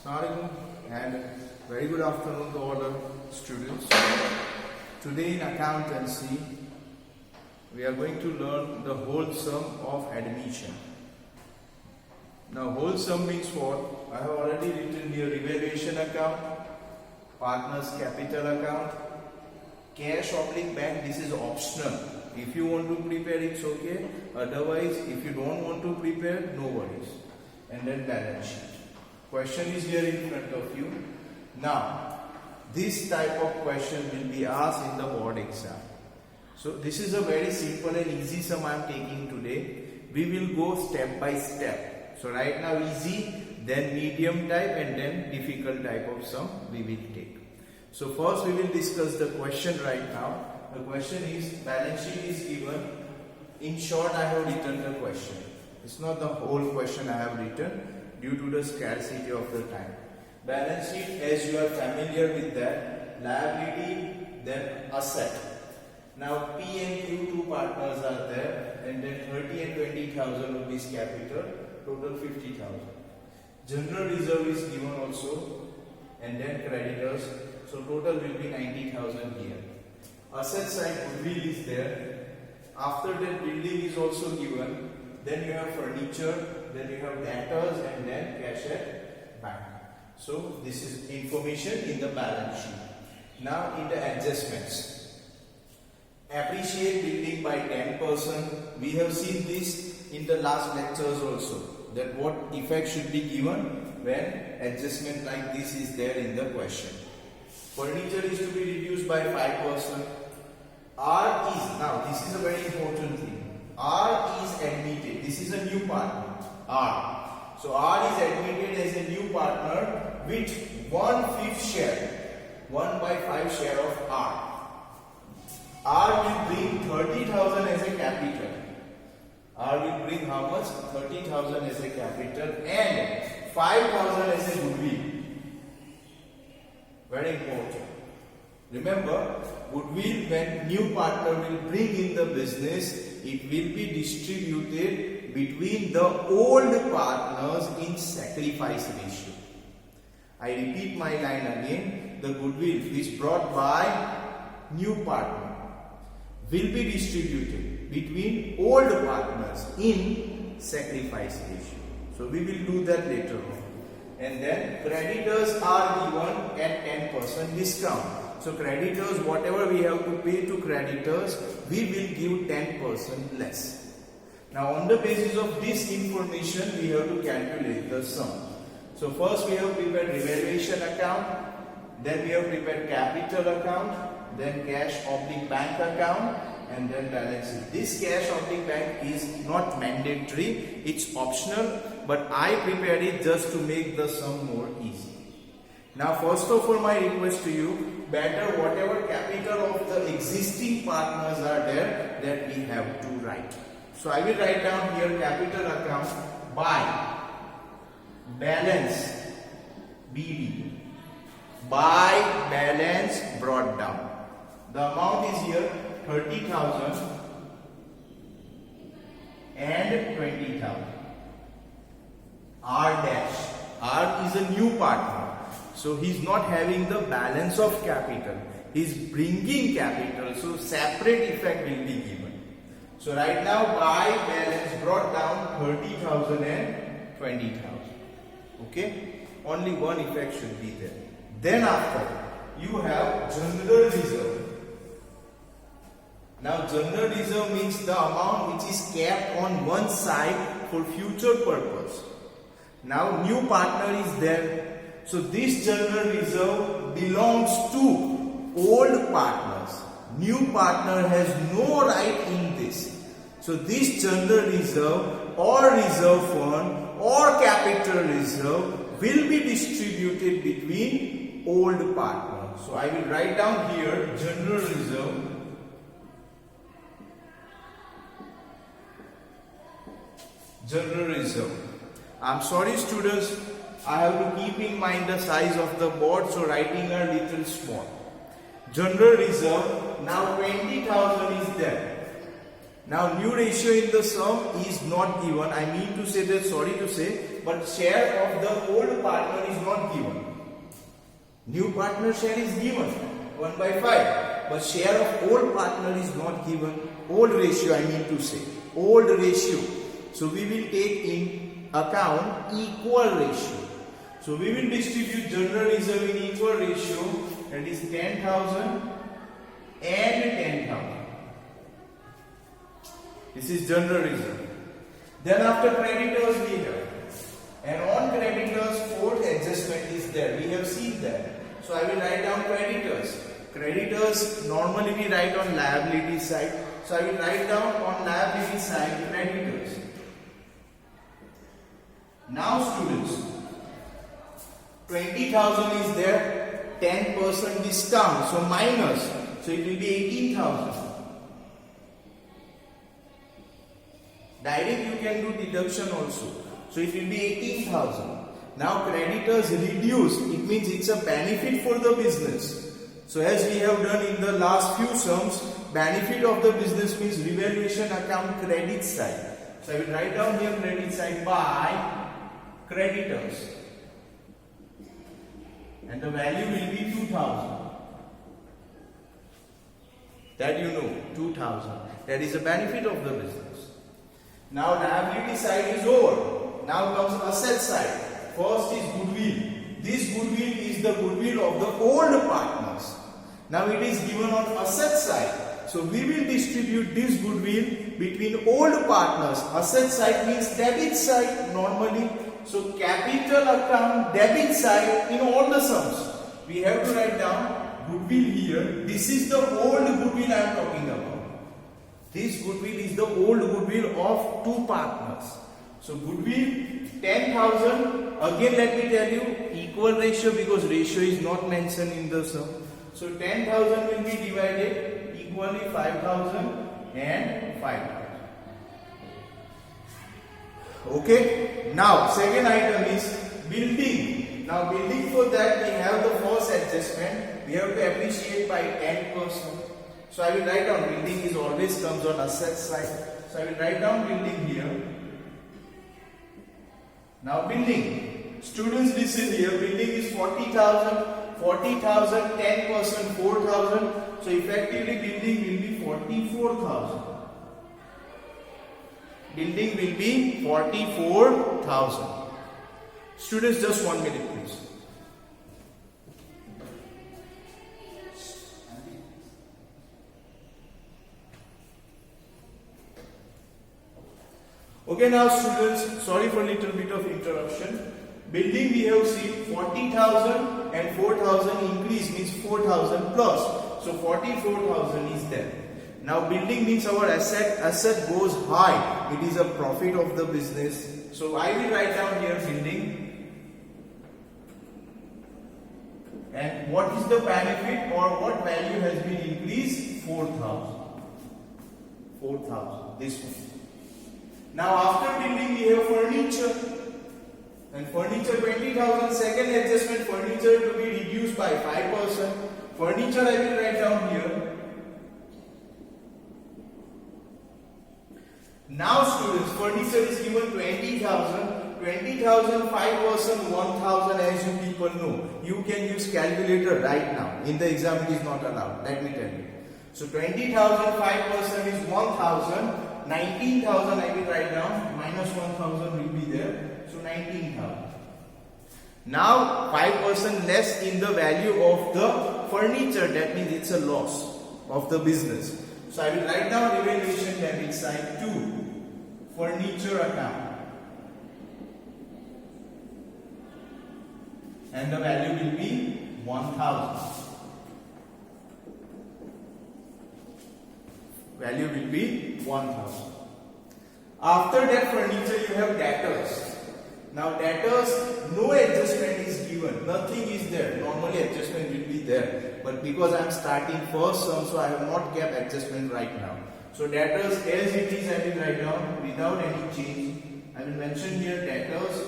Starting and very good afternoon to all the students. Today in accountancy, we are going to learn the whole sum of admission. Now, whole sum means what? I have already written here revaluation account, partners capital account, cash oblique bank. This is optional. If you want to prepare, it's okay. Otherwise, if you don't want to prepare, no worries. And then balance sheet. Question is here in front of you. Now, this type of question will be asked in the board exam. So, this is a very simple and easy sum I am taking today. We will go step by step. So, right now easy, then medium type and then difficult type of sum we will take. So, first we will discuss the question right now. The question is, balance sheet is given. In short, I have written the question. It's not the whole question I have written due to the scarcity of the time. Balance sheet, as you are familiar with that, liability, then asset. Now P and Q two partners are there, and then 30 and 20,000 rupees capital, total 50,000. General reserve is given also, and then creditors, so total will be 90,000 here. Asset side goodwill is there. After that, building is also given. Then you have furniture, then you have debtors, and then cash at bank. So this is information in the balance sheet. Now in the adjustments. Appreciate building by 10%. We have seen this in the last lectures also, that what effect should be given when adjustment like this is there in the question. Furniture is to be reduced by 5%. R is, now this is a very important thing. R is admitted. This is a new partner. R. So R is admitted as a new partner with 1/5 share. 1/5 share of R. R will bring 30,000 as a capital. R will bring how much? 30,000 as a capital and 5,000 as a goodwill. Very important. Remember, goodwill, when new partner will bring in the business, it will be distributed between the old partners in sacrifice ratio. I repeat my line again. The goodwill is brought by new partner will be distributed between old partners in sacrifice ratio. So we will do that later on. And then creditors are given at 10% discount. So creditors, whatever we have to pay to creditors, we will give 10% less. Now on the basis of this information, we have to calculate the sum. So first we have prepared revaluation account, then we have prepared capital account, then cash oblique bank account, and then balance sheet. This cash oblique bank is not mandatory, it's optional, but I prepared it just to make the sum more easy. Now first of all, my request to you, better whatever capital of the existing partners are there, that we have to write. So I will write down here capital account by balance BD, by balance brought down. The amount is here 30,000 and 20,000. R dash. R is a new partner. So he is not having the balance of capital. He is bringing capital. So separate effect will be given. So right now by balance brought down 30,000 and 20,000. Okay. Only one effect should be there. Then after you have general reserve. Now general reserve means the amount which is kept on one side for future purpose. Now new partner is there. So this general reserve belongs to old partners. New partner has no right in this. So this general reserve or reserve fund or capital reserve will be distributed between old partners. So I will write down here general reserve. General reserve. I'm sorry students, I have to keep in mind the size of the board, so writing a little small. General reserve, now 20,000 is there. Now new ratio in the sum is not given. I mean to say that, sorry to say, but share of the old partner is not New partner share is given 1 by 5, but share of old partner is not given. Old ratio, I mean to say, old ratio. So we will take in account equal ratio. So we will distribute general reserve in equal ratio, that is 10,000 and 10,000. This is general reserve. Then after creditors we have, and on creditors fourth adjustment is there. We have seen that. So I will write down creditors. Creditors normally we write on liability side. So I will write down on liability side creditors. Now students, 20,000 is there, 10% discount, so minus, so it will be 18,000. Direct you can do deduction also, so it will be 18,000. Now creditors reduce, it means it's a benefit for the business. So as we have done in the last few sums, benefit of the business means revaluation account credit side. So I will write down here credit side by creditors, and the value will be 2,000. That you know, 2,000. That is the benefit of the business. Now liability side is over. Now comes asset side. First is goodwill. This goodwill is the goodwill of the old partners. Now it is given on asset side. So we will distribute this goodwill between old partners. Asset side means debit side normally. So capital account debit side in all the sums. We have to write down goodwill here. This is the old goodwill I am talking about. This goodwill is the old goodwill of two partners. So goodwill 10,000. Again let me tell you equal ratio, because ratio is not mentioned in the sum. So 10,000 will be divided equally 5,000 and 5,000. Okay. Now second item is building. Now building, for that we have the first adjustment. We have to appreciate by 10%. So I will write down building is always comes on asset side. So I will write down building here. Now building. Students listen here. Building is 40,000. 40,000, 10%, 4,000. So effectively building will be 44,000. Building will be 44,000. Students, just 1 minute please. Okay, now students, sorry for a little bit of interruption. Building we have seen 40,000 and 4,000 increase means 4,000 plus. So 44,000 is there. Now building means our asset goes high. It is a profit of the business. So I will write down here building. And what is the benefit or what value has been increased? 4,000. 4,000. This one. Now after building we have furniture. And furniture 20,000. Second adjustment, furniture to be reduced by 5%. Furniture I will write down here. Now students, furniture is given 20,000. 20,000, 5%, 1,000, as you people know. You can use calculator right now. In the exam it is not allowed. Let me tell you. So 20,000, 5% is 1,000. 19,000 I will write down. Minus 1,000 will be there. So 19,000. Now 5% less in the value of the furniture. That means it's a loss of the business. So I will write down revaluation debit side to furniture account. And the value will be 1,000. Value will be 1,000. After that furniture you have debtors. Now debtors, no adjustment is given. Nothing is there. Normally adjustment will be there. But because I am starting first sum, so I have not kept adjustment right now. So debtors as it is I will write down without any change. I will mention here debtors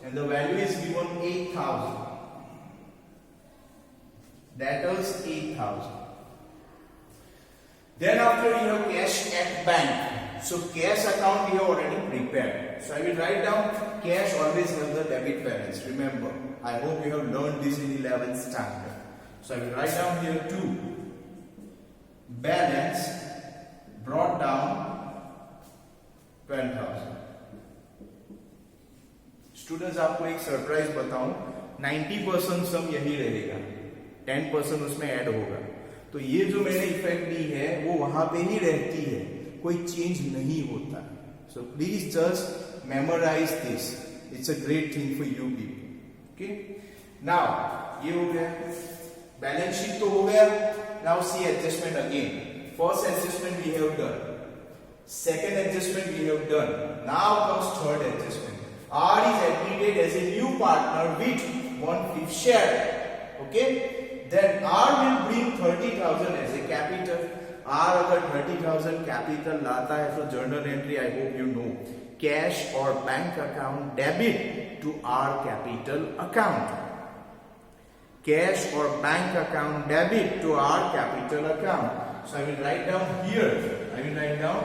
and the value is given 8,000. Debtors 8,000. Then after you have cash at bank. So cash account we have already prepared. So I will write down cash always have the debit balance. Remember, I hope you have learned this in 11th standard. So I will write down here 2. Balance brought down 12,000. Students आपको एक surprise बताऊं, 90% सम यही रहेगा, 10% उसमें add होगा. तो ये जो मैंने इफेक्ट दी है वो वहां पे ही रहती है, कोई चेंज नहीं होता. So please just memorise this, it's a great thing for you people. Okay, now ये हो गया, बैलेंस शीट तो हो गया. Now see adjustment again. First adjustment we have done, second adjustment we have done. Now comes third adjustment. R is admitted as a new partner with 1/5 share. Okay, then R will bring 30,000 as a capital. R अगर 30,000 capital लाता है तो journal entry I hope you know, cash or bank account debit to R capital account. Cash or bank account debit to R capital account. So I will write down here. I will write down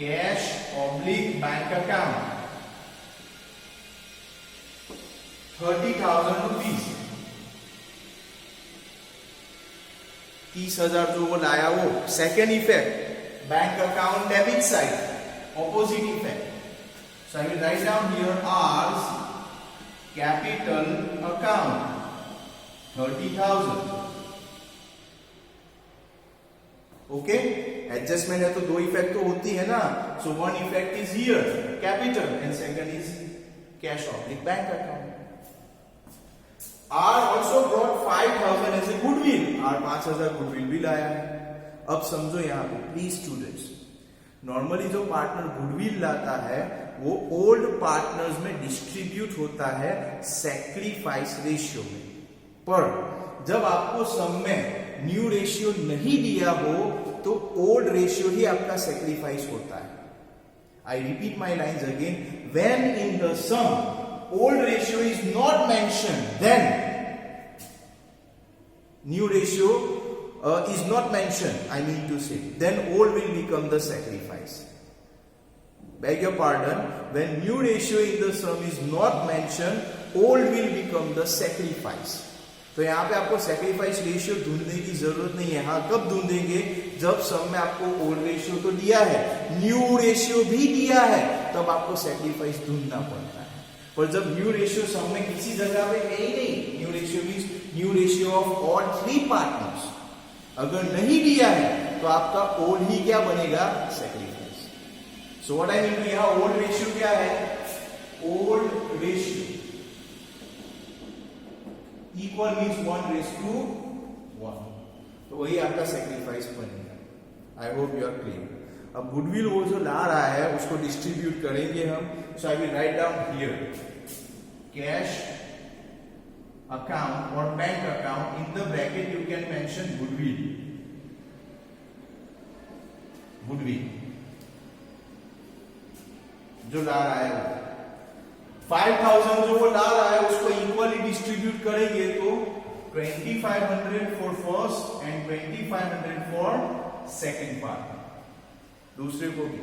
cash oblique bank account. 30,000 rupees. 30,000 जो वो लाया वो second effect, bank account debit side, opposite effect. So I will write down here R's capital account 30,000. Okay, adjustment है तो दो effect तो होती है ना. So one effect is here capital and second is cash oblique bank account. R also brought 5,000 as a goodwill. R 5,000 goodwill भी लाया है. अब समझो यहाँ पे प्लीज स्टूडेंट्स, नॉर्मली जो पार्टनर गुडविल लाता है वो ओल्ड पार्टनर्स में डिस्ट्रीब्यूट होता है सैक्रिफाइस रेशियो में. पर जब आपको सम में न्यू रेशियो नहीं दिया हो तो ओल्ड रेशियो ही आपका सैक्रिफाइस होता है. I repeat my lines again. When in the same old ratio is not mentioned, then new ratio is not mentioned, I mean to say, then old will become the sacrifice. Beg your pardon, when new ratio in the sum is not mentioned, old will become the sacrifice. तो यहाँ पे आपको sacrifice ratio ढूंढने की जरूरत नहीं है. हाँ, कब ढूंढेंगे? जब सम में आपको old ratio तो दिया है, new ratio भी दिया है, तब आपको sacrifice ढूंढना पड़ता है. पर जब न्यू रेशियो सम में किसी जगह पे है ही नहीं, new ratio means new ratio of all 3 partners, अगर नहीं दिया है तो आपका ओल्ड ही क्या बनेगा? Sacrifice. So what I mean to, यहां ओल्ड रेशियो क्या है? ओल्ड रेशियो इक्वल मींस 1:1, तो वही आपका सैक्रिफाइस बनेगा. I hope you are clear. अब गुडविल वो जो ला रहा है उसको डिस्ट्रीब्यूट करेंगे हम. So I will write down here cash account और bank account. In the bracket you can mention goodwill. Goodwill जो ला रहा है वो 5,000 जो वो ला रहा है उसको इक्वली डिस्ट्रीब्यूट करेंगे तो 2,500 for first and 2,500 for second part. दूसरे को भी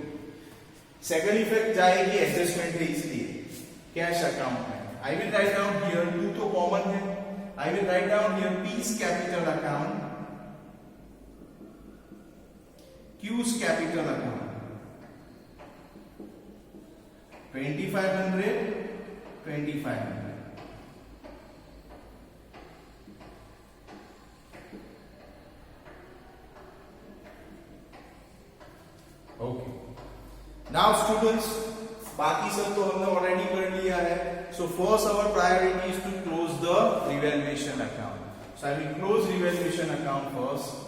सेकंड इफेक्ट जाएगी, एडजस्टमेंट है इसलिए कैश अकाउंट में. I will write down here 2 तो कॉमन है. I will write down here P's capital account, Q's capital account 2,500 2,500. Okay, now students बाकी सब तो हमने ऑलरेडी कर लिया है. So first our priority is to close the revaluation account. So I will close revaluation account first.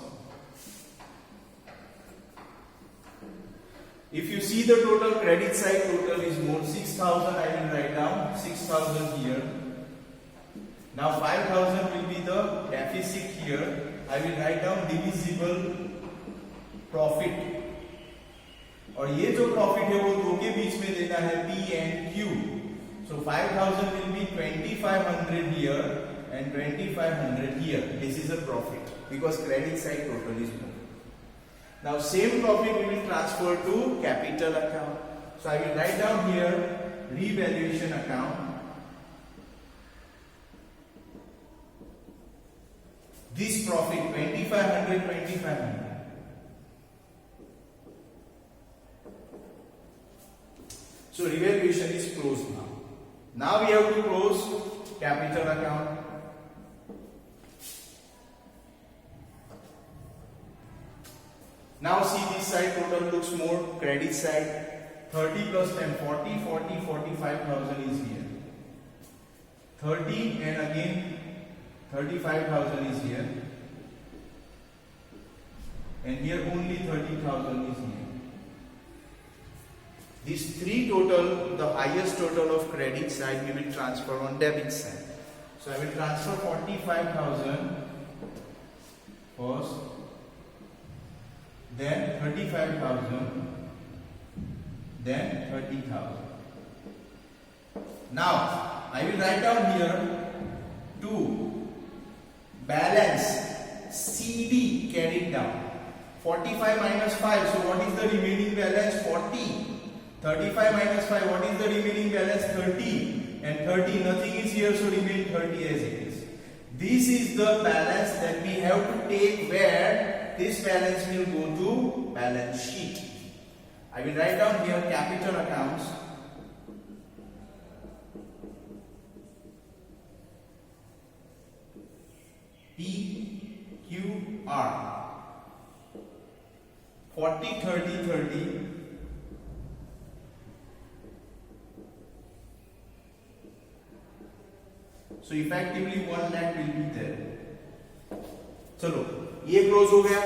If you see the total credit side total is more 6,000, I will write down 6,000 here. Now 5,000 will be the deficit here. I will write down divisible profit. और ये जो profit है वो दो के बीच में देना है P and Q. So 5,000 will be 2,500 here and 2,500 here. This is a profit because credit side total is more. Now same profit we will transfer to capital account. So I will write down here revaluation account. This profit 2500. So revaluation is closed now. Now we have to close capital account. Now see this side total looks more credit side. 30 plus 10, 40, 45,000 is here. 30 and again 35,000 is here. And here only 30,000 is here. These three total, the highest total of credit side we will transfer on debit side. So I will transfer 45,000 first, then 35,000, then 30,000. Now I will write down here to balance CD carried down. 45 minus 5, so what is the remaining balance? 40. 35 minus 5, what is the remaining balance? 30. And 30, nothing is here, so remain 30 as it is. This is the balance that we have to take, where this balance will go to balance sheet. I will write down here capital accounts. PQR. 40, 30, 30. So effectively 1 lakh will be there. चलो ये close हो गया,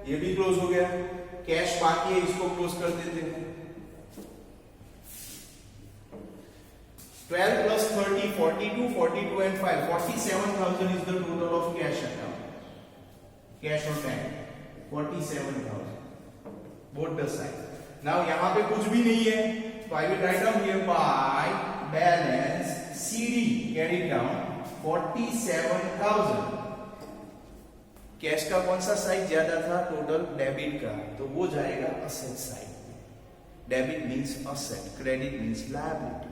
ये भी close हो गया. Cash बाकी है, इसको क्लोज कर देते हैं. 12 plus 30, 42, 42 and 5, 47,000 is the total of cash account. Cash or bank, 47,000. Both the side. Now यहाँ पे कुछ भी नहीं है, तो I will write down here by balance CD carried down 47,000. Cash का कौन सा साइड ज्यादा था? टोटल डेबिट का, तो वो जाएगा asset side. Debit means asset, credit means liability.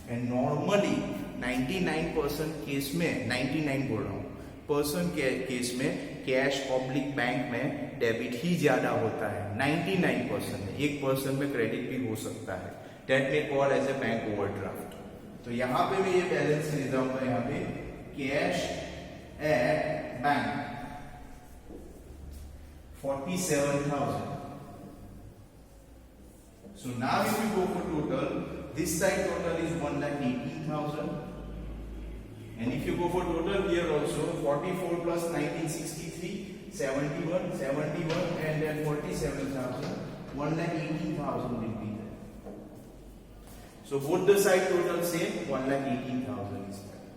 And normally 99% case में, 99 बोल रहा हूं परसेंट केस में, कैश पब्लिक बैंक में डेबिट ही ज्यादा होता है. 99% में 1% में क्रेडिट भी हो सकता है. That may call as a bank overdraft. तो यहां पे मैं ये बैलेंस ले जाऊंगा, यहां पे cash at bank 47,000. So now if you go for total, this side total is 1,18,000. And if you go for total here also, 44 plus 1963, 71, 71 and then 47,000, 1,18,000 will be there. So both the side total same, 1,18,000 is there.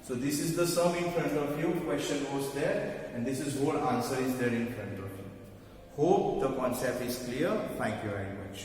So this is the sum in front of you, question was there, and this is whole answer is there in front of you. Hope the concept is clear. Thank you very much.